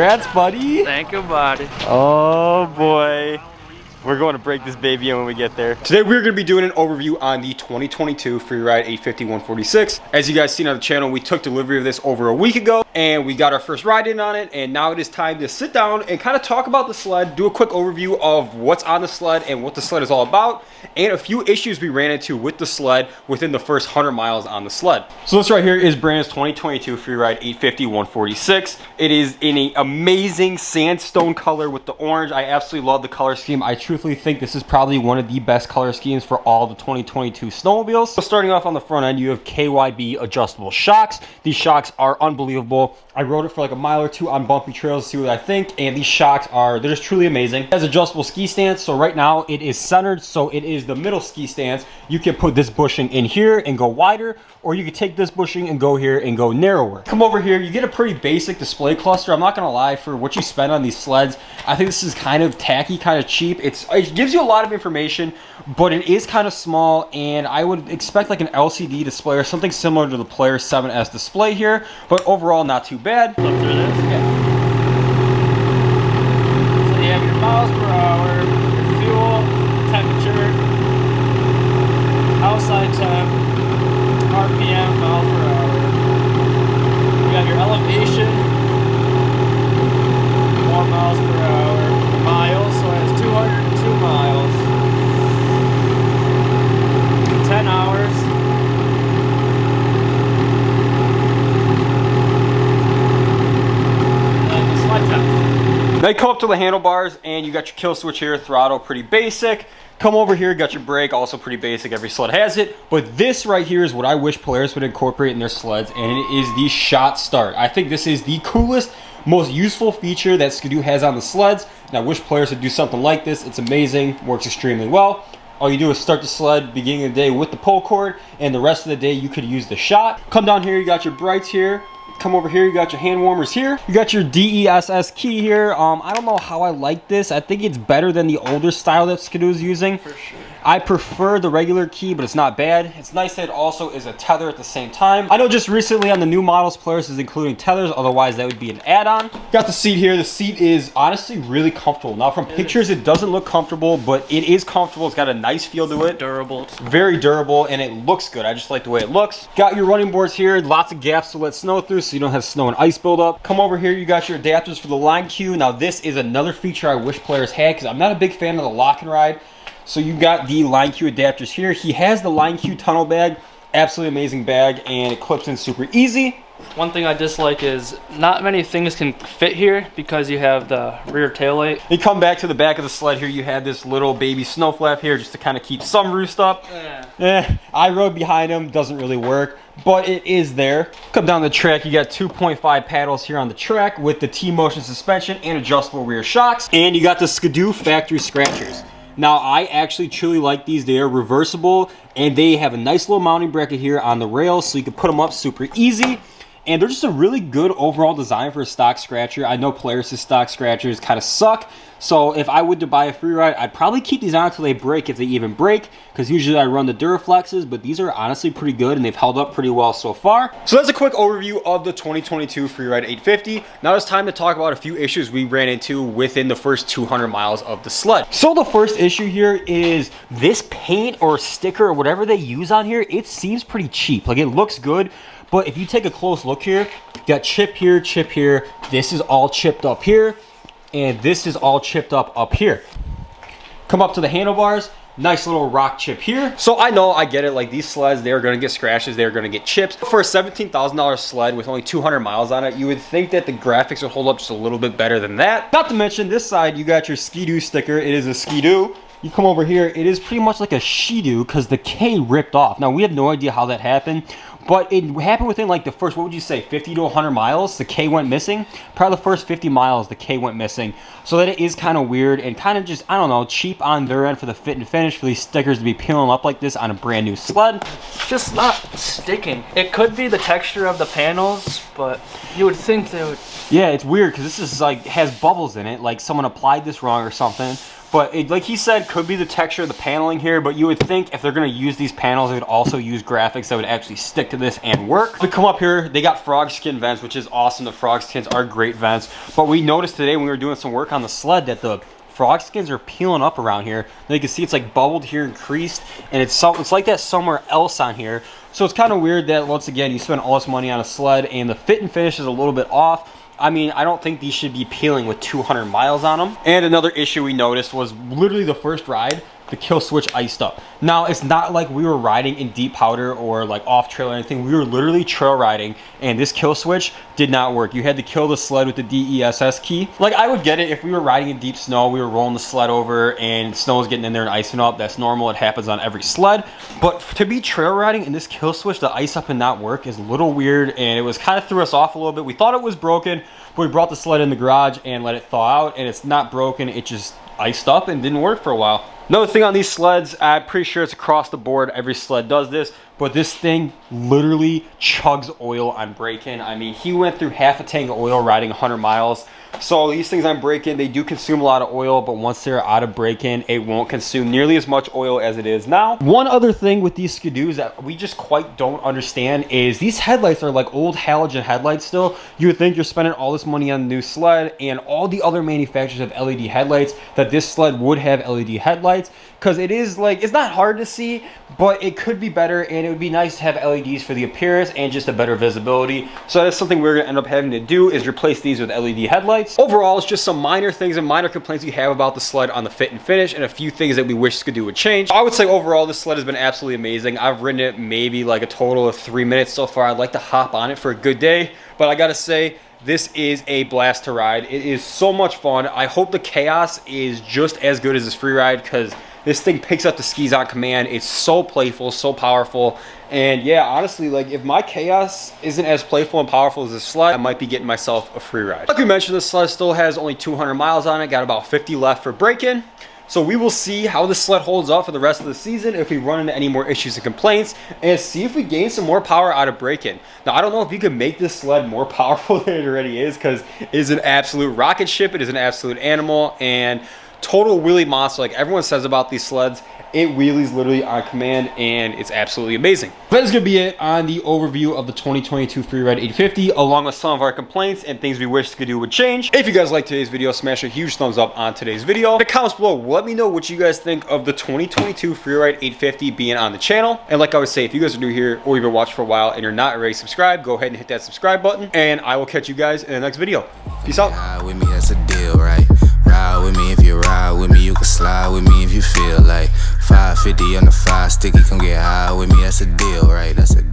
Congrats, buddy. Thank you, buddy. Oh boy. We're going to break this baby in when we get there. Today we're going to be doing an overview on the 2022 Freeride 850-146. As you guys seen on the channel, we took delivery of this over a week ago and we got our first ride in on it, and now it is time to sit down and kind of talk about the sled, do a quick overview of what's on the sled and what the sled is all about, and a few issues we ran into with the sled within the first 100 miles on the sled. So this right here is Brandon's 2022 Freeride 850-146. It is in an amazing sandstone color with the orange. I absolutely love the color scheme. I truthfully think this is probably one of the best color schemes for all the 2022 snowmobiles. So starting off on the front end, you have KYB adjustable shocks. These shocks are unbelievable. I rode it for like a mile or two on bumpy trails to see what I think, and these shocks they're just truly amazing. It has adjustable ski stance, so right now it is centered, so it is the middle ski stance. You can put this bushing in here and go wider, or you can take this bushing and go here and go narrower. Come over here, you get a pretty basic display cluster. I'm not gonna lie, for what you spend on these sleds, I think this is kind of tacky, kind of cheap. It gives you a lot of information, but it is kind of small, and I would expect like an LCD display or something similar to the Polaris 7S display here, but overall not too bad. Look through this. Yeah. So you have your miles per hour, your fuel, temperature, outside temp, RPM, miles per hour. You have your elevation, 1 miles per hour, miles, so it has 202 miles, 10 hours. Now you come up to the handlebars and you got your kill switch here, throttle, pretty basic. Come over here, got your brake, also pretty basic, every sled has it. But this right here is what I wish Polaris would incorporate in their sleds, and it is the shot start. I think this is the coolest, most useful feature that Skidoo has on the sleds, and I wish Polaris would do something like this. It's amazing, works extremely well. All you do is start the sled beginning of the day with the pull cord, and the rest of the day you could use the shot. Come down here, you got your brights here. Come over here, you got your hand warmers here. You got your DESS key here. I don't know how I like this. I think it's better than the older style that Skidoo is using. For sure. I prefer the regular key, but it's not bad. It's nice that it also is a tether at the same time. I know just recently on the new models, Polaris is including tethers, otherwise that would be an add-on. Got the seat here. The seat is honestly really comfortable. Now from pictures, it doesn't look comfortable, but it is comfortable. It's got a nice feel to it. Durable. Very durable, and it looks good. I just like the way it looks. Got your running boards here. Lots of gaps to let snow through so you don't have snow and ice buildup. Come over here, you got your adapters for the line cue. Now this is another feature I wish Polaris had, because I'm not a big fan of the lock and ride. So you got the line cue adapters here. He has the line cue tunnel bag, absolutely amazing bag, and it clips in super easy. One thing I dislike is not many things can fit here because you have the rear taillight. You come back to the back of the sled here, you have this little baby snow flap here just to kind of keep some roost up. I rode behind him, doesn't really work, but it is there. Come down the track, you got 2.5 paddles here on the track with the T-motion suspension and adjustable rear shocks, and you got the Skidoo factory scratchers. Now, I actually truly like these. They are reversible, and they have a nice little mounting bracket here on the rails, so you can put them up super easy. And they're just a really good overall design for a stock scratcher. I know Polaris' stock scratchers kind of suck, so if I would to buy a Freeride, I'd probably keep these on until they break, if they even break, because usually I run the Duraflexes, but these are honestly pretty good, and they've held up pretty well so far. So that's a quick overview of the 2022 Freeride 850. Now it's time to talk about a few issues we ran into within the first 200 miles of the sled. So the first issue here is this paint or sticker or whatever they use on here, it seems pretty cheap. Like, it looks good, but if you take a close look here, you got chip here, this is all chipped up here, and this is all chipped up here. Come up to the handlebars, nice little rock chip here. So I know, I get it, like these sleds, they're gonna get scratches, they're gonna get chips. For a $17,000 sled with only 200 miles on it, you would think that the graphics would hold up just a little bit better than that. Not to mention, this side, you got your Skidoo sticker. It is a Skidoo. You come over here, it is pretty much like a Skidoo because the K ripped off. Now, we have no idea how that happened, but it happened within like the first, what would you say, 50 to 100 miles, the K went missing. Probably the first 50 miles, the K went missing. So that it is kind of weird and kind of just, I don't know, cheap on their end for the fit and finish for these stickers to be peeling up like this on a brand new sled. It's just not sticking. It could be the texture of the panels, but you would think they would. Yeah, it's weird because this is like, has bubbles in it, like someone applied this wrong or something. But it, like he said, could be the texture of the paneling here, but you would think if they're gonna use these panels, they would also use graphics that would actually stick to this and work. We come up here, they got frog skin vents, which is awesome. The frog skins are great vents, but we noticed today when we were doing some work on the sled that the frog skins are peeling up around here. And you can see it's like bubbled here and creased, and it's like that somewhere else on here. So it's kind of weird that once again, you spend all this money on a sled and the fit and finish is a little bit off. I mean, I don't think these should be peeling with 200 miles on them. And another issue we noticed was literally the first ride, the kill switch iced up. Now, it's not like we were riding in deep powder or like off trail or anything. We were literally trail riding and this kill switch did not work. You had to kill the sled with the DESS key. Like, I would get it if we were riding in deep snow, we were rolling the sled over and snow was getting in there and icing up. That's normal. It happens on every sled. But to be trail riding and this kill switch, the ice up and not work is a little weird, and it was kind of threw us off a little bit. We thought it was broken, but we brought the sled in the garage and let it thaw out, and it's not broken. It just iced up and didn't work for a while. Another thing on these sleds, I'm pretty sure it's across the board. Every sled does this, but this thing literally chugs oil on break-in. I mean, he went through half a tank of oil riding 100 miles. So these things on break-in, they do consume a lot of oil, but once they're out of break-in, it won't consume nearly as much oil as it is now. One other thing with these Skidoos that we just quite don't understand is these headlights are like old halogen headlights still. You would think you're spending all this money on the new sled, and all the other manufacturers have LED headlights, that this sled would have LED headlights, because it is like, it's not hard to see, but it could be better, and it would be nice to have LEDs for the appearance and just a better visibility. So that's something we're gonna end up having to do, is replace these with LED headlights. Overall, it's just some minor things and minor complaints we have about the sled on the fit and finish, and a few things that we wish Skidoo would change. I would say overall, this sled has been absolutely amazing. I've ridden it maybe like a total of 3 minutes so far. I'd like to hop on it for a good day, but I gotta say, this is a blast to ride. It is so much fun. I hope the Chaos is just as good as this Freeride, because this thing picks up the skis on command. It's so playful, so powerful. And yeah, honestly, like if my Chaos isn't as playful and powerful as this sled, I might be getting myself a Freeride. Like we mentioned, this sled still has only 200 miles on it, got about 50 left for break-in. So we will see how this sled holds up for the rest of the season, if we run into any more issues and complaints, and see if we gain some more power out of break-in. Now, I don't know if you can make this sled more powerful than it already is, because it is an absolute rocket ship. It is an absolute animal, and total wheelie monster. Like everyone says about these sleds, it wheelies literally on command, and it's absolutely amazing. That is going to be it on the overview of the 2022 Freeride 850, along with some of our complaints and things we wish Skidoo would change. If you guys like today's video, smash a huge thumbs up on today's video. In the comments below, let me know what you guys think of the 2022 Freeride 850 being on the channel. And like I would say, if you guys are new here or you've been watching for a while and you're not already subscribed, go ahead and hit that subscribe button, and I will catch you guys in the next video. Peace out. Ride with me, that's a deal, right? Ride with me, if you ride with me, you can slide with me if you feel like 550 on the 5 sticky, come get high with me, that's a deal, right? That's a deal.